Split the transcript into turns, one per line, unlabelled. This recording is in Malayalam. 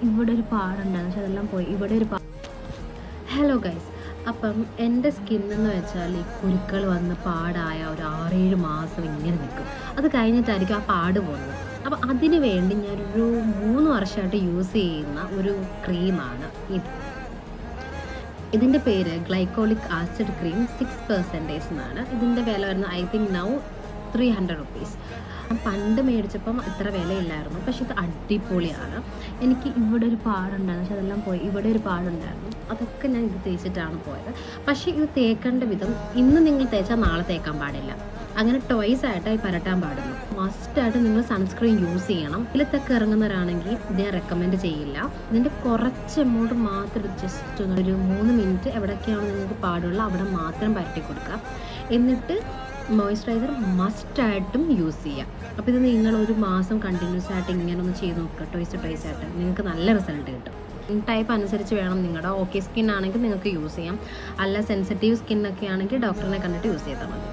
ഇവിടെ ഒരു പാടുണ്ടായിരുന്നു, പക്ഷെ അതെല്ലാം പോയി. ഇവിടെ ഒരു ഹലോ ഗൈസ്, അപ്പം എൻ്റെ സ്കിന്നെന്ന് വെച്ചാൽ ഈ കുരുക്കൾ വന്ന് പാടായ ഒരു 6-7 മാസം ഇങ്ങനെ നിൽക്കും. അത് കഴിഞ്ഞിട്ടായിരിക്കും ആ പാട് പോകുന്നത്. അപ്പോൾ അതിന് വേണ്ടി ഞാനൊരു 3 വർഷമായിട്ട് യൂസ് ചെയ്യുന്ന ഒരു ക്രീമാണ് ഇത്. ഇതിൻ്റെ പേര് ഗ്ലൈക്കോളിക് ആസിഡ് ക്രീം 6% എന്നാണ്. ഇതിൻ്റെ വില വരുന്നത് ഐ തിങ്ക് നൗ 300 റുപ്പീസ്. പണ്ട് മേടിച്ചപ്പം ഇത്ര വിലയില്ലായിരുന്നു, പക്ഷെ ഇത് അടിപൊളിയാണ്. എനിക്ക് ഇവിടെ ഒരു പാടുണ്ടായിരുന്നു, പക്ഷെ അതെല്ലാം പോയി. ഇവിടെ ഒരു പാടുണ്ടായിരുന്നു, അതൊക്കെ ഞാൻ ഇത് തേച്ചിട്ടാണ് പോയത്. പക്ഷേ ഇത് തേക്കേണ്ട വിധം ഇന്ന് നിങ്ങൾ തേച്ചാൽ നാളെ തേക്കാൻ പാടില്ല. അങ്ങനെ ടോയ്സ് ആയിട്ടായി പരട്ടാൻ പാടുള്ളൂ. മസ്റ്റായിട്ട് നിങ്ങൾ സൺസ്ക്രീൻ യൂസ് ചെയ്യണം. ഇതിലത്തൊക്കെ ഇറങ്ങുന്നവരാണെങ്കിൽ ഇത് ഞാൻ റെക്കമെൻഡ് ചെയ്യില്ല. ഇതിൻ്റെ കുറച്ച് എമൗണ്ട് മാത്രം ജസ്റ്റ് ഒരു 3 മിനിറ്റ് എവിടെയൊക്കെയാണ് നിങ്ങൾക്ക് പാടുള്ള അവിടെ മാത്രം പരട്ടി കൊടുക്കുക. എന്നിട്ട് മോയ്സ്ചറൈസർ മസ്റ്റായിട്ടും യൂസ് ചെയ്യാം. അപ്പോൾ ഇത് നിങ്ങൾ ഒരു മാസം കണ്ടിന്യൂസ് ആയിട്ട് ഇങ്ങനെ ഒന്ന് ചെയ്ത് നോക്കുക, ടോയ്സ് ആയിട്ട് നിങ്ങൾക്ക് നല്ല റിസൾട്ട് കിട്ടും. ടൈപ്പ് അനുസരിച്ച് വേണം. നിങ്ങളുടെ ഓക്കെ സ്കിൻ ആണെങ്കിൽ നിങ്ങൾക്ക് യൂസ് ചെയ്യാം, അല്ല സെൻസിറ്റീവ് സ്കിന്നൊക്കെ ആണെങ്കിൽ ഡോക്ടറിനെ കണ്ടിട്ട് യൂസ് ചെയ്താൽ മതി.